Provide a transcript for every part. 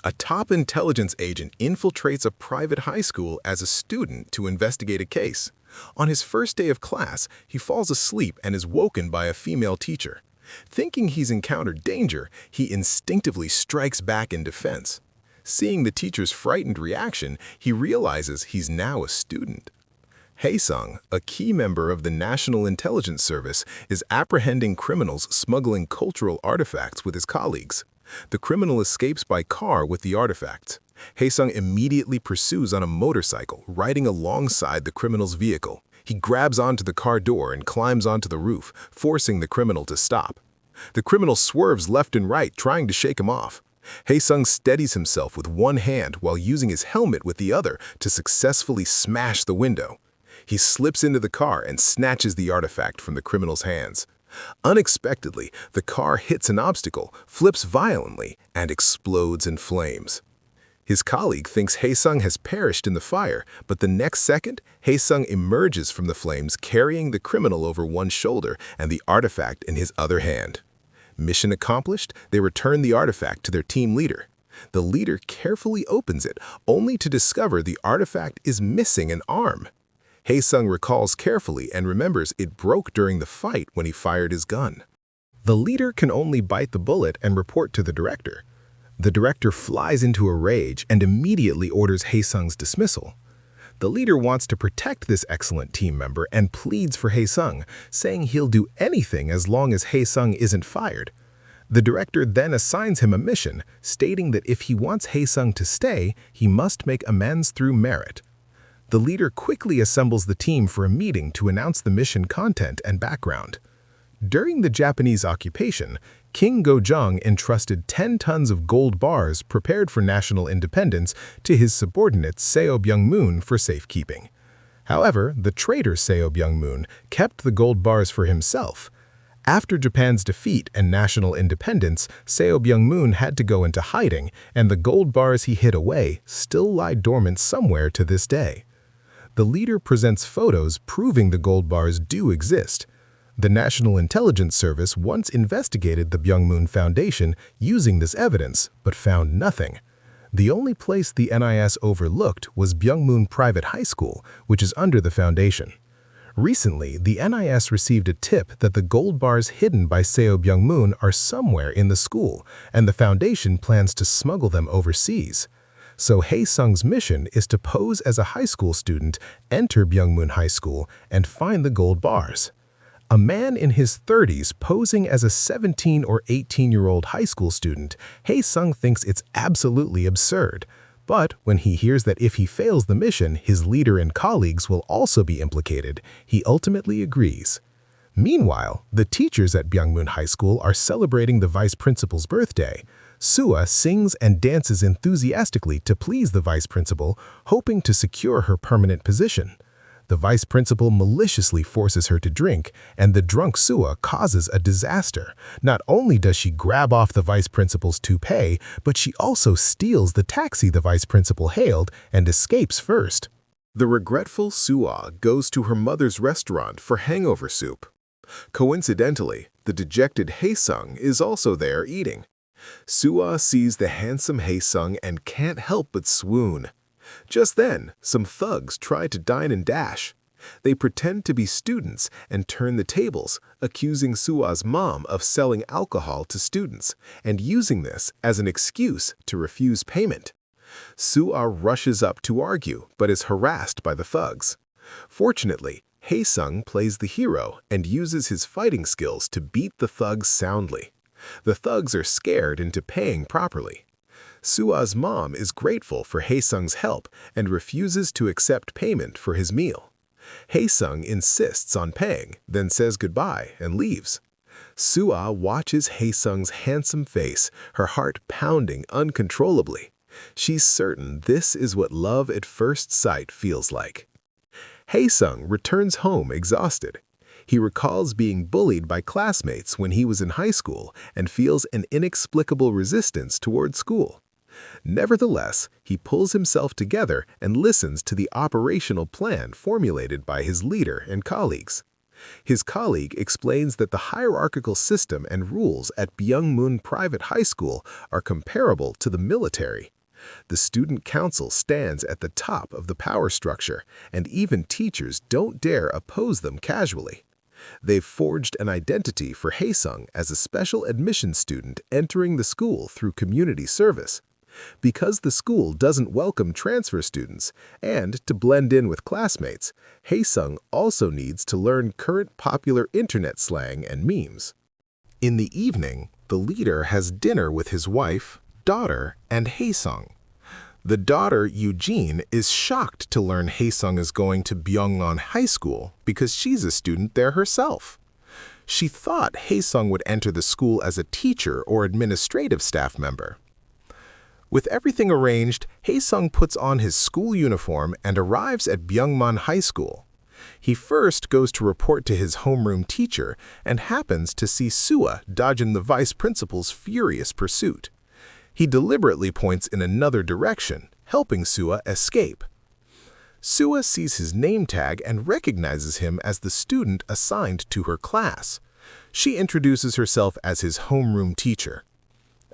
A top intelligence agent infiltrates a private high school as a student to investigate a case. On his first day of class, he falls asleep and is woken by a female teacher. Thinking he's encountered danger, he instinctively strikes back in defense. Seeing the teacher's frightened reaction, he realizes he's now a student. Hae-sung, a key member of the National Intelligence Service, is apprehending criminals smuggling cultural artifacts with his colleagues. The criminal escapes by car with the artifacts. Hae-sung immediately pursues on a motorcycle, riding alongside the criminal's vehicle. He grabs onto the car door and climbs onto the roof, forcing the criminal to stop. The criminal swerves left and right, trying to shake him off. Hae-sung steadies himself with one hand while using his helmet with the other to successfully smash the window. He slips into the car and snatches the artifact from the criminal's hands. Unexpectedly, the car hits an obstacle, flips violently, and explodes in flames. His colleague thinks Hae-sung has perished in the fire, but the next second, Hae-sung emerges from the flames carrying the criminal over one shoulder and the artifact in his other hand. Mission accomplished, they return the artifact to their team leader. The leader carefully opens it, only to discover the artifact is missing an arm. Hae-sung recalls carefully and remembers it broke during the fight when he fired his gun. The leader can only bite the bullet and report to the director. The director flies into a rage and immediately orders Hae-sung's dismissal. The leader wants to protect this excellent team member and pleads for Hae-sung, saying he'll do anything as long as Hae-sung isn't fired. The director then assigns him a mission, stating that if he wants Hae-sung to stay, he must make amends through merit. The leader quickly assembles the team for a meeting to announce the mission content and background. During the Japanese occupation, King Gojong entrusted 10 tons of gold bars prepared for national independence to his subordinate Seo Byungmun for safekeeping. However, the traitor Seo Byungmun kept the gold bars for himself. After Japan's defeat and national independence, Seo Byungmun had to go into hiding, and the gold bars he hid away still lie dormant somewhere to this day. The leader presents photos proving the gold bars do exist. The National Intelligence Service once investigated the Byungmun Foundation using this evidence, but found nothing. The only place the NIS overlooked was Byungmun Private High School, which is under the foundation. Recently, the NIS received a tip that the gold bars hidden by Seo Byungmun are somewhere in the school, and the foundation plans to smuggle them overseas. So Hae-sung's mission is to pose as a high school student, enter Byungmun High School, and find the gold bars. A man in his 30s posing as a 17 or 18-year-old high school student, Hae-sung thinks it's absolutely absurd. But when he hears that if he fails the mission, his leader and colleagues will also be implicated, he ultimately agrees. Meanwhile, the teachers at Byungmun High School are celebrating the vice principal's birthday. Sua sings and dances enthusiastically to please the vice principal, hoping to secure her permanent position. The vice principal maliciously forces her to drink, and the drunk Sua causes a disaster. Not only does she grab off the vice principal's toupee, but she also steals the taxi the vice principal hailed and escapes first. The regretful Sua goes to her mother's restaurant for hangover soup. Coincidentally, the dejected Hae-sung is also there eating. Sua sees the handsome Hae-sung and can't help but swoon. Just then, some thugs try to dine and dash. They pretend to be students and turn the tables, accusing Sua's mom of selling alcohol to students and using this as an excuse to refuse payment. Sua rushes up to argue but is harassed by the thugs. Fortunately, Hae-sung plays the hero and uses his fighting skills to beat the thugs soundly. The thugs are scared into paying properly. Sua's mom is grateful for Hae-sung's help and refuses to accept payment for his meal. Hae-sung insists on paying, then says goodbye and leaves. Sua watches Hae-sung's handsome face, her heart pounding uncontrollably. She's certain this is what love at first sight feels like. Hae-sung returns home exhausted. He recalls being bullied by classmates when he was in high school and feels an inexplicable resistance toward school. Nevertheless, he pulls himself together and listens to the operational plan formulated by his leader and colleagues. His colleague explains that the hierarchical system and rules at Byungmun Private High School are comparable to the military. The student council stands at the top of the power structure, and even teachers don't dare oppose them casually. They've forged an identity for Haesung as a special admission student entering the school through community service. Because the school doesn't welcome transfer students, and to blend in with classmates, Haesung also needs to learn current popular internet slang and memes. In the evening, the leader has dinner with his wife, daughter, and Haesung. The daughter, Eugene, is shocked to learn Haesung is going to Byungmun High School because she's a student there herself. She thought Haesung would enter the school as a teacher or administrative staff member. With everything arranged, Haesung puts on his school uniform and arrives at Byungmun High School. He first goes to report to his homeroom teacher and happens to see Sua dodging the vice principal's furious pursuit. He deliberately points in another direction, helping Sua escape. Sua sees his name tag and recognizes him as the student assigned to her class. She introduces herself as his homeroom teacher.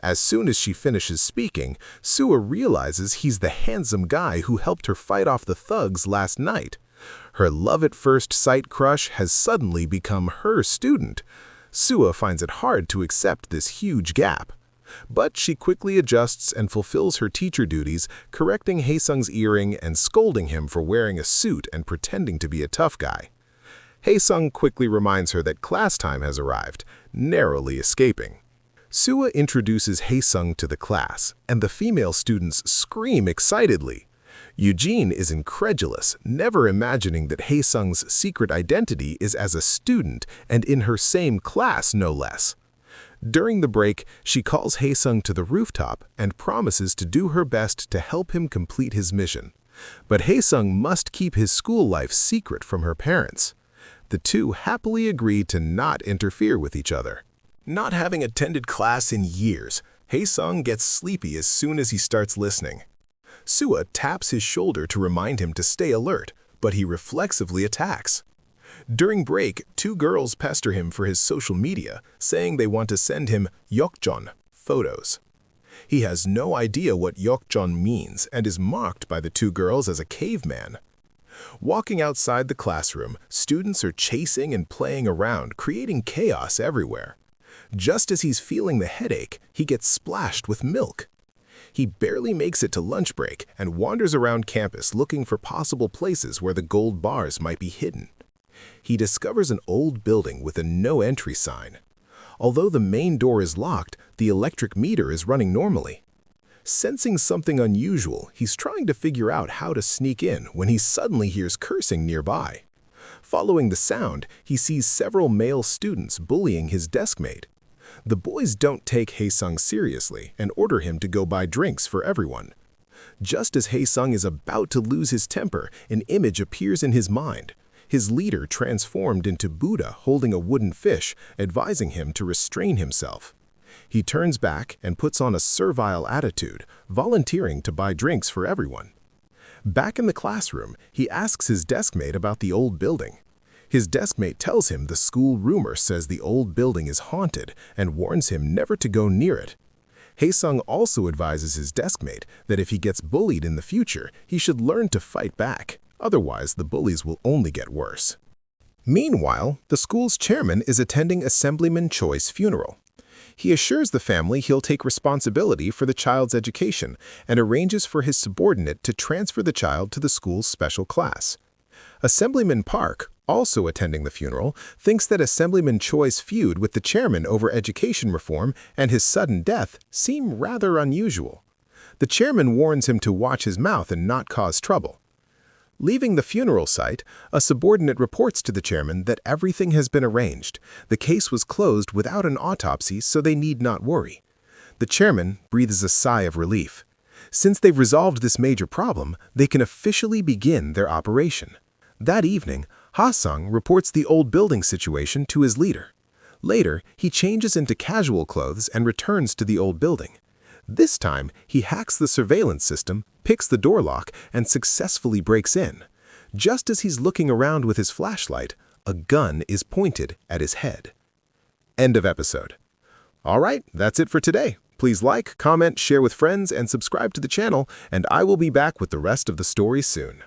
As soon as she finishes speaking, Sua realizes he's the handsome guy who helped her fight off the thugs last night. Her love-at-first-sight crush has suddenly become her student. Sua finds it hard to accept this huge gap. But she quickly adjusts and fulfills her teacher duties, correcting Haesung's earring and scolding him for wearing a suit and pretending to be a tough guy. Haesung quickly reminds her that class time has arrived, narrowly escaping. Sua introduces Haesung to the class, and the female students scream excitedly. Eugene is incredulous, never imagining that Haesung's secret identity is as a student and in her same class, no less. During the break, she calls Haesung to the rooftop and promises to do her best to help him complete his mission. But Haesung must keep his school life secret from her parents. The two happily agree to not interfere with each other. Not having attended class in years, Haesung gets sleepy as soon as he starts listening. Sua taps his shoulder to remind him to stay alert, but he reflexively attacks. During break, two girls pester him for his social media, saying they want to send him Yokjon photos. He has no idea what Yokjon means and is mocked by the two girls as a caveman. Walking outside the classroom, students are chasing and playing around, creating chaos everywhere. Just as he's feeling the headache, he gets splashed with milk. He barely makes it to lunch break and wanders around campus looking for possible places where the gold bars might be hidden. He discovers an old building with a no-entry sign. Although the main door is locked, the electric meter is running normally. Sensing something unusual, he's trying to figure out how to sneak in when he suddenly hears cursing nearby. Following the sound, he sees several male students bullying his deskmate. The boys don't take Haesung seriously and order him to go buy drinks for everyone. Just as Haesung is about to lose his temper, an image appears in his mind. His leader transformed into Buddha holding a wooden fish, advising him to restrain himself. He turns back and puts on a servile attitude, volunteering to buy drinks for everyone. Back in the classroom, he asks his deskmate about the old building. His deskmate tells him the school rumor says the old building is haunted and warns him never to go near it. Haesung also advises his deskmate that if he gets bullied in the future, he should learn to fight back. Otherwise, the bullies will only get worse. Meanwhile, the school's chairman is attending Assemblyman Choi's funeral. He assures the family he'll take responsibility for the child's education and arranges for his subordinate to transfer the child to the school's special class. Assemblyman Park, also attending the funeral, thinks that Assemblyman Choi's feud with the chairman over education reform and his sudden death seem rather unusual. The chairman warns him to watch his mouth and not cause trouble. Leaving the funeral site, a subordinate reports to the chairman that everything has been arranged. The case was closed without an autopsy, so they need not worry. The chairman breathes a sigh of relief. Since they've resolved this major problem, they can officially begin their operation. That evening, Ha-sung reports the old building situation to his leader. Later, he changes into casual clothes and returns to the old building. This time, he hacks the surveillance system, picks the door lock, and successfully breaks in. Just as he's looking around with his flashlight, A gun is pointed at his head. End of episode. All right, that's it for today. Please like, comment, share with friends, and subscribe to the channel, and I will be back with the rest of the story soon.